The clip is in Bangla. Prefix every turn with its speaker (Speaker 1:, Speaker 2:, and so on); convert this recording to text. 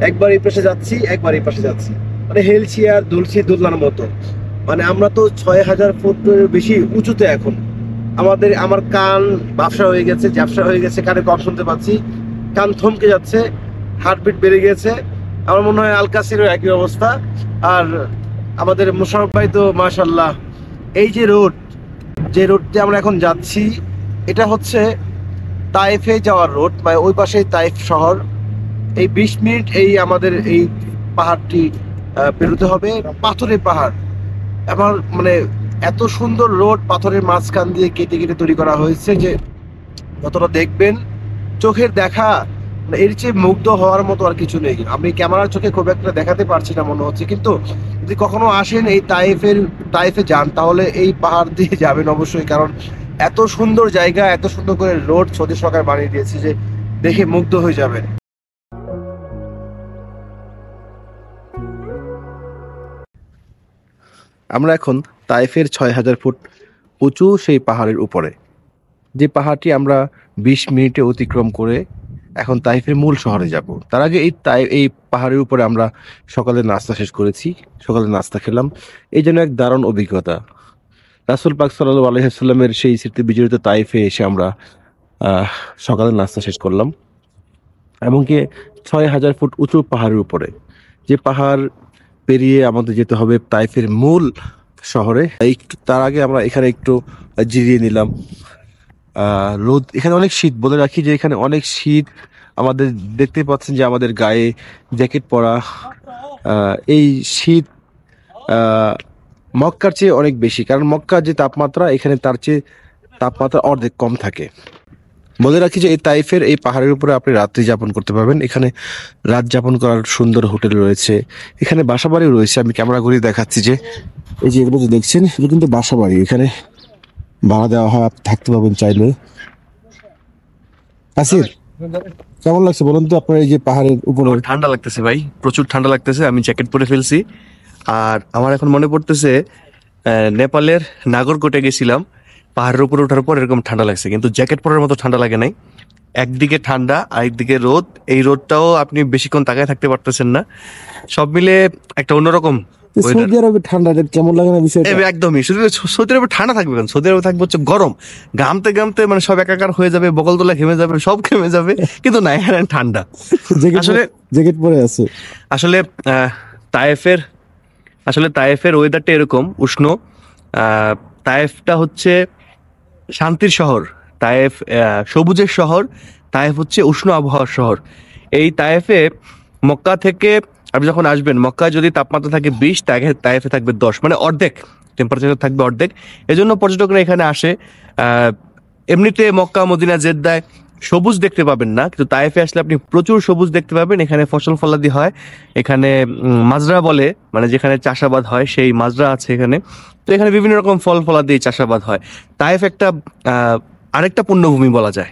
Speaker 1: একবার এই পাশে যাচ্ছি, একবার এই পাশে যাচ্ছি, মানে হেলছি আর দুলছি দোলনার মতো। মানে আমরা তো 6,000 ফুটের বেশি উঁচুতে এখন। আমার কান ব্যবসা হয়ে গেছে, ঝাপসা হয়ে গেছে, কানে কম শুনতে পাচ্ছি, কান থমকে যাচ্ছে, হার্টবিট বেড়ে গেছে। আমার মনে হয় আলকাসিরও একই অবস্থা। আর আমাদের মোশাররফ ভাই তো মাশাল্লাহ, এই যে রোড, যে রোড দিয়ে আমরা এখন যাচ্ছি, এটা হচ্ছে তায়েফে যাওয়ার রোড, মানে ওই পাশেই তায়েফ শহর। এই 20 মিনিট এই আমাদের এই পাহাড়টি পেরোতে হবে। পাথরের পাহাড়, আমার মানে এত সুন্দর রোড পাথরের মাঝখান দিয়ে কেটে কেটে তৈরি করা হয়েছে যে যতটা দেখবেন চোখের দেখা, মানে এর চেয়ে মুগ্ধ হওয়ার মতো আর কিছু নেই। আমি ক্যামেরার চোখে খুব একটা দেখাতে পারছি না মনে হচ্ছে, কিন্তু যদি কখনো আসেন এই তাইফে যান, তাহলে এই পাহাড় দিয়ে যাবেন অবশ্যই। কারণ এত সুন্দর জায়গা, এত সুন্দর করে রোড সৌদি সরকার বানিয়ে দিয়েছে যে দেখে মুগ্ধ হয়ে যাবেন। আমরা এখন তাইফের 6,000 ফুট উঁচু সেই পাহাড়ের উপরে, যে পাহাড়টি আমরা 20 মিনিটে অতিক্রম করে এখন তাইফের মূল শহরে যাব। তার আগে এই পাহাড়ের উপরে আমরা সকালে নাস্তা শেষ করেছি, সকালে নাস্তা খেলাম। এই জন্য এক দারুণ অভিজ্ঞতা। রাসূল পাক সাল্লাল্লাহু আলাইহি ওয়াসাল্লামের সেই স্মৃতি বিজড়িত তাইফে এসে আমরা সকালে নাস্তা শেষ করলাম। এমনকি 6,000 ফুট উঁচু পাহাড়ের উপরে, যে পাহাড় পেরিয়ে আমাদের যেতে হবে তাইফের মূল শহরে। একটু তার আগে আমরা এখানে একটু জিরিয়ে নিলাম। রোদ, এখানে অনেক শীত, বলে রাখি যে এখানে অনেক শীত। আমাদের দেখতে পাচ্ছেন যে আমাদের গায়ে জ্যাকেট পরা। এই শীত মক্কার চেয়ে অনেক বেশি, কারণ মক্কার যে তাপমাত্রা, এখানে তার চেয়ে তাপমাত্রা অর্ধেক কম থাকে। বলে রাখি যে এই তাইফের এই পাহাড়ের উপরে আপনি রাত্রি যাপন করতে পারবেন। এখানে রাত যাপন করার সুন্দর হোটেল রয়েছে, এখানে বাসাবাড়িও রয়েছে। আমি ক্যামেরা ঘুরিয়ে দেখাচ্ছি যে এই যে এগুলো যে দেখছেন, এগুলো কিন্তু বাসাবাড়ি, এখানে ভাড়া দেওয়া হয়, আপনি থাকতে পারবেন চাইলে। আসির, কেমন লাগছে বলুন তো আপনার এই যে পাহাড়ের উপরে?
Speaker 2: ঠান্ডা লাগতেছে ভাই, প্রচুর ঠান্ডা লাগতেছে। আমি জ্যাকেট পরে ফেলছি। আর আমার এখন মনে পড়তেছে নেপালের নাগরকোটে গেছিলাম, পাহাড়ের উপরে ওঠার পর এরকম ঠান্ডা লাগছে, কিন্তু জ্যাকেট পরার মতো ঠান্ডা লাগে নাই। একদিকে ঠান্ডা আর একদিকে রোদ, এই রোদটাও আপনি বেশিক্ষণ তাকায় থাকতে পারতেছেন না। সব মিলে একটা অন্যরকম weather।
Speaker 1: সৌদি আরবে ঠান্ডা কেমন লাগে না বিষয়টা?
Speaker 2: একদমই, শুধু সৌদি আরবে ঠান্ডা থাকবে কেন, সৌদি আরবে থাকবে হচ্ছে গরম। ঘামতে ঘামতে মানে সব একাকার হয়ে যাবে, বগল তোলা ঘেমে যাবে, সব ঘেমে যাবে, কিন্তু না, এখানে ঠান্ডা। আসলে
Speaker 1: জ্যাকেট পরে আছে।
Speaker 2: আসলে তায়েফের তায়েফের ওয়েদারটা এরকম উষ্ণ। তায়েফটা হচ্ছে শান্তির শহর, তায়েফ সবুজের শহর, তায়েফ হচ্ছে উষ্ণ আবহাওয়ার শহর। এই তায়েফে মক্কা থেকে আপনি যখন আসবেন, মক্কায় যদি তাপমাত্রা থাকে 20, তায়েফে থাকবে 10, মানে অর্ধেক টেম্পারেচার থাকবে, অর্ধেক। এজন্য পর্যটকরা এখানে আসে। এমনিতে মক্কা, মদিনা, জেদ্দায় সবুজ দেখতে পাবেন না, কিন্তু তায়েফে আসলে আপনি প্রচুর সবুজ দেখতে পাবেন। এখানে ফসল ফলাদি হয়, এখানে মাজরা বলে, মানে যেখানে চাষাবাদ হয় সেই মাজরা আছে এখানে। তো এখানে বিভিন্ন রকম ফল ফলাদি চাষাবাদ হয়। তায়েফ একটা আরেকটা পুণ্যভূমি বলা যায়।